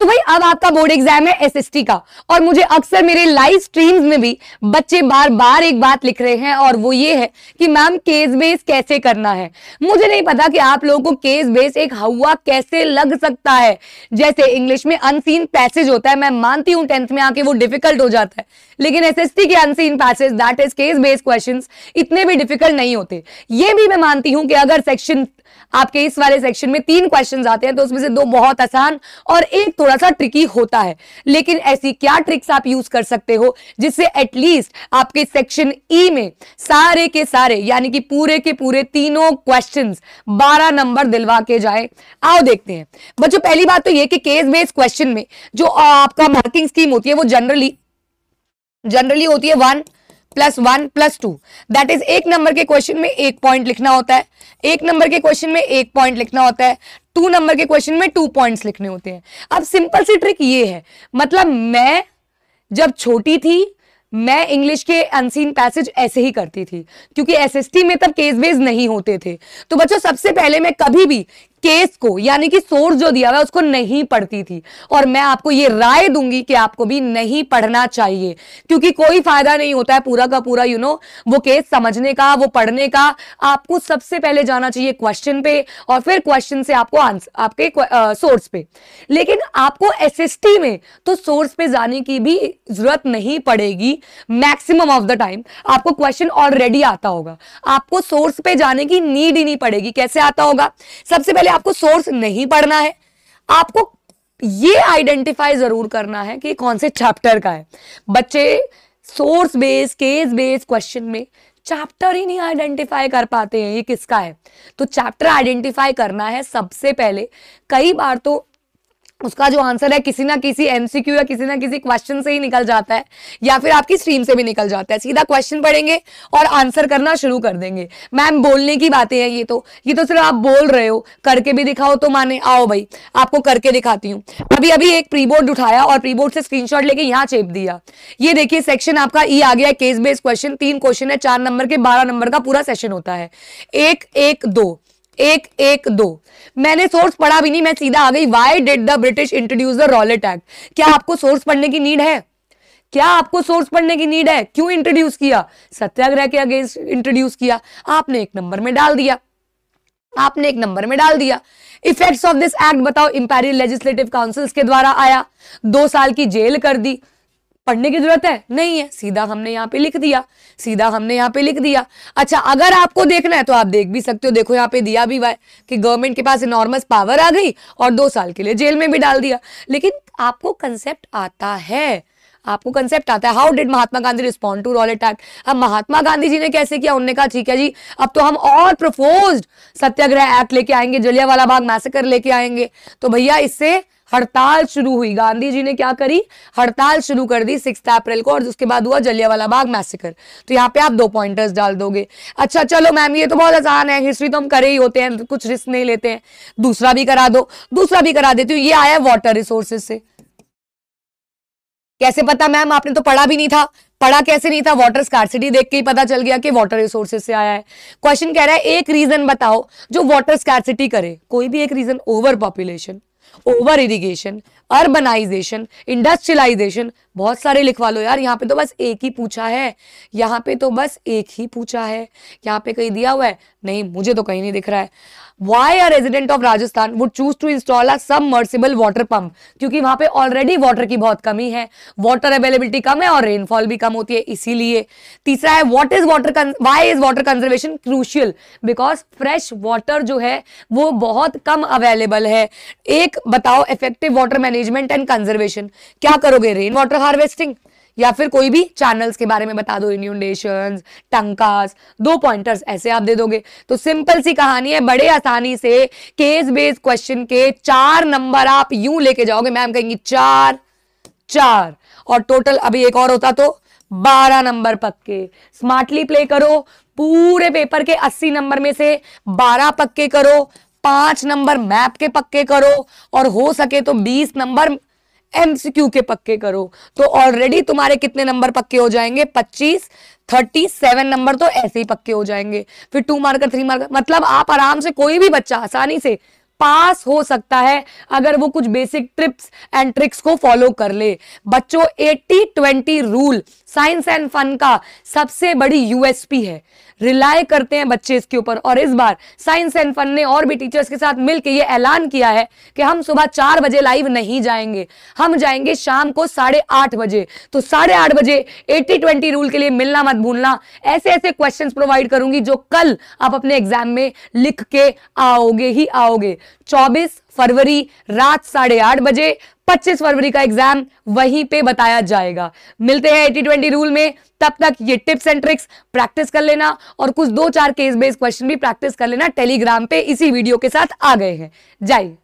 तो भाई अब आपका बोर्ड एग्जाम है एसएसटी का, और मुझे अक्सर मेरे लाइव स्ट्रीम्स में भी बच्चे बार बार एक बात लिख रहे हैं, और वो ये है कि मैम केस बेस कैसे करना है। मुझे नहीं पता कि आप लोगों को केस बेस एक हवा कैसे लग सकता है। जैसे इंग्लिश में अनसीन पैसेज होता है, मैं मानती हूं 10th में आके वो डिफिकल्ट हो जाता है, लेकिन एसएसटी के unseen passage that is case based questions इतने भी डिफिकल्ट नहीं होते। ये भी मैं मानती हूं कि अगर सेक्शन आपके इस वाले सेक्शन में 3 क्वेश्चंस आते हैं तो उसमें से 2 बहुत आसान और एक थोड़ा सा ट्रिकी होता है, लेकिन ऐसी क्या ट्रिक्स आप यूज कर सकते हो जिससे एटलीस्ट आपके सेक्शन ई में सारे के सारे यानी कि पूरे के पूरे तीनों क्वेश्चंस 12 नंबर दिलवा के जाए। आओ देखते हैं बच्चों। पहली बात तो ये कि केस बेस्ड क्वेश्चन में जो आपका मार्किंग स्कीम होती है वो जनरली होती है 1 + 1 + 2, दैट इज एक नंबर के क्वेश्चन में 1 पॉइंट लिखना होता है, एक नंबर के क्वेश्चन में 1 पॉइंट लिखना होता है, 2 नंबर के क्वेश्चन में 2 पॉइंट्स लिखने होते हैं। अब सिंपल सी ट्रिक ये है, मतलब मैं जब छोटी थी मैं इंग्लिश के अनसीन पैसेज ऐसे ही करती थी, क्योंकि एसएसटी में तब केस बेस नहीं होते थे। तो बच्चों सबसे पहले मैं कभी भी केस को यानी कि सोर्स जो दिया हुआ है उसको नहीं पढ़ती थी, और मैं आपको ये राय दूंगी कि आपको भी नहीं पढ़ना चाहिए, क्योंकि कोई फायदा नहीं होता है पूरा का पूरा वो केस समझने का, वो पढ़ने का। आपको सबसे पहले जाना चाहिए क्वेश्चन पे, और फिर क्वेश्चन से आपको आंसर आपके सोर्स पे। लेकिन आपको एसएसटी में तो सोर्स पे जाने की भी जरूरत नहीं पड़ेगी। मैक्सिमम ऑफ द टाइम आपको क्वेश्चन ऑलरेडी आता होगा, आपको सोर्स पे जाने की नीड ही नहीं पड़ेगी। कैसे आता होगा? सबसे पहले आपको सोर्स नहीं पढ़ना है, आपको ये आइडेंटिफाई जरूर करना है कि कौन से चैप्टर का है। बच्चे source based case based question में चैप्टर ही नहीं आइडेंटिफाई कर पाते हैं ये किसका है। तो चैप्टर आइडेंटिफाई करना है सबसे पहले। कई बार तो उसका जो आंसर है किसी ना किसी एमसीक्यू या किसी ना किसी क्वेश्चन से ही निकल जाता है, या फिर आपकी स्ट्रीम से भी निकल जाता है। सीधा क्वेश्चन पढ़ेंगे और आंसर करना शुरू कर देंगे। मैम बोलने की बातें हैं, ये तो सिर्फ आप बोल रहे हो, करके भी दिखाओ तो माने। आओ भाई आपको करके दिखाती हूँ। अभी एक प्री बोर्ड उठाया और प्री बोर्ड से स्क्रीनशॉट लेके यहाँ चेप दिया। ये देखिए सेक्शन आपका ई आ गया, केस बेस्ड क्वेश्चन। 3 क्वेश्चन है, 4 नंबर के, 12 नंबर का पूरा सेशन होता है। 1 1 2 1 1 2। मैंने सोर्स पढ़ा भी नहीं, मैं सीधा आ गई। Why did the British introduce the Rowlatt act? क्या आपको सोर्स पढ़ने की नीड है? क्या आपको सोर्स पढ़ने की नीड है? क्यों इंट्रोड्यूस किया? सत्याग्रह के अगेंस्ट इंट्रोड्यूस किया। आपने 1 नंबर में डाल दिया, आपने 1 नंबर में डाल दिया। इफेक्ट्स ऑफ दिस एक्ट बताओ, इंपीरियल लेजिस्लेटिव काउंसिल्स के द्वारा आया, 2 साल की जेल कर दी। पढ़ने की जरूरत है? नहीं है, सीधा हमने यहाँ पे लिख दिया, सीधा हमने यहाँ पे लिख दिया। अच्छा अगर आपको देखना है तो आप देख भी सकते हो, देखो यहाँ पे दिया भी हुआ है कि गवर्नमेंट के पास इनॉर्मस पावर आ गई और 2 साल के लिए जेल में भी डाल दिया। लेकिन आपको कंसेप्ट आता है, आपको कंसेप्ट आता है। How did Mahatma Gandhi respond to Rowlatt Act? अब महात्मा गांधी जी ने कैसे किया? उन्होंने कहा ठीक है जी, अब तो हम और प्रपोज्ड सत्याग्रह एक्ट लेके आएंगे, जलियांवाला बाग मैसेकर लेके आएंगे। तो भैया इससे हड़ताल शुरू हुई। गांधी जी ने क्या करी? हड़ताल शुरू कर दी 6 अप्रैल को, और उसके बाद हुआ जलियांवाला बाग मैसेकर। तो यहाँ पे आप 2 पॉइंटर्स डाल दोगे। अच्छा चलो मैम ये तो बहुत आसान है, हिस्ट्री तो हम करे ही होते हैं, कुछ रिस्क नहीं लेते हैं। दूसरा भी करा दो, दूसरा भी करा देती हूँ। ये आया वाटर रिसोर्सेज से। कैसे पता मैम? आपने तो पढ़ा भी नहीं था। पढ़ा कैसे नहीं था? वाटर स्कार्सिटी देख के ही पता चल गया कि वाटर रिसोर्सेज से आया है। क्वेश्चन कह रहा है एक रीजन बताओ जो वाटर स्कार्सिटी करे। कोई भी एक reason, over population, over irrigation, urbanisation, industrialisation, बहुत सारे लिखवा लो यार। यहाँ पे तो बस एक ही पूछा है, यहाँ पे तो बस एक ही पूछा है। यहाँ पे कहीं दिया हुआ है? नहीं, मुझे तो कहीं नहीं दिख रहा है। Why a resident of Rajasthan would choose to install a submersible water pump? क्योंकि वहां पे ऑलरेडी वाटर की बहुत कमी है, वाटर अवेलेबिलिटी कम है और रेनफॉल भी कम होती है, इसीलिए। तीसरा है why is water conservation crucial? Because fresh water जो है वो बहुत कम अवेलेबल है। एक बताओ effective water management and conservation, क्या करोगे? रेन वाटर हार्वेस्टिंग, या फिर कोई भी चैनल्स के बारे में बता दो, इन्यूंडेशंस, टंकास। 2 पॉइंटर्स ऐसे आप दे दोगे। तो सिंपल सी कहानी है, बड़े आसानी से केस बेस्ड क्वेश्चन के 4 नंबर आप यूं लेके जाओगे। मैम कहेंगी 4 4, और टोटल अभी एक और होता तो 12 नंबर पक्के। स्मार्टली प्ले करो, पूरे पेपर के 80 नंबर में से 12 पक्के करो, 5 नंबर मैप के पक्के करो, और हो सके तो 20 नंबर एमसीक्यू के पक्के करो। तो ऑलरेडी तुम्हारे कितने नंबर पक्के हो जाएंगे? 25, 37 नंबर तो ऐसे ही पक्के हो जाएंगे। फिर 2 मार्कर 3 मार्कर, मतलब आप आराम से, कोई भी बच्चा आसानी से पास हो सकता है अगर वो कुछ बेसिक टिप्स एंड ट्रिक्स को फॉलो कर ले। बच्चों 80-20 रूल साइंस एंड फन का सबसे बड़ी यूएसपी है, रिलाय करते हैं बच्चे इसके ऊपर। और इस बार साइंस एंड फन ने और भी टीचर्स के साथ मिलकर ये ऐलान किया है कि हम सुबह 4 बजे लाइव नहीं जाएंगे, हम जाएंगे शाम को 8:30 बजे। तो 8:30 बजे 80-20 रूल के लिए मिलना मत भूलना। ऐसे ऐसे क्वेश्चंस प्रोवाइड करूंगी जो कल आप अपने एग्जाम में लिख के आओगे ही आओगे। 24 फरवरी रात 8:30 बजे, 25 फरवरी का एग्जाम वहीं पे बताया जाएगा। मिलते हैं 80-20 रूल में, तब तक ये टिप्स एंड ट्रिक्स प्रैक्टिस कर लेना और कुछ 2-4 केस बेस्ड क्वेश्चन भी प्रैक्टिस कर लेना। टेलीग्राम पे इसी वीडियो के साथ आ गए हैं। जय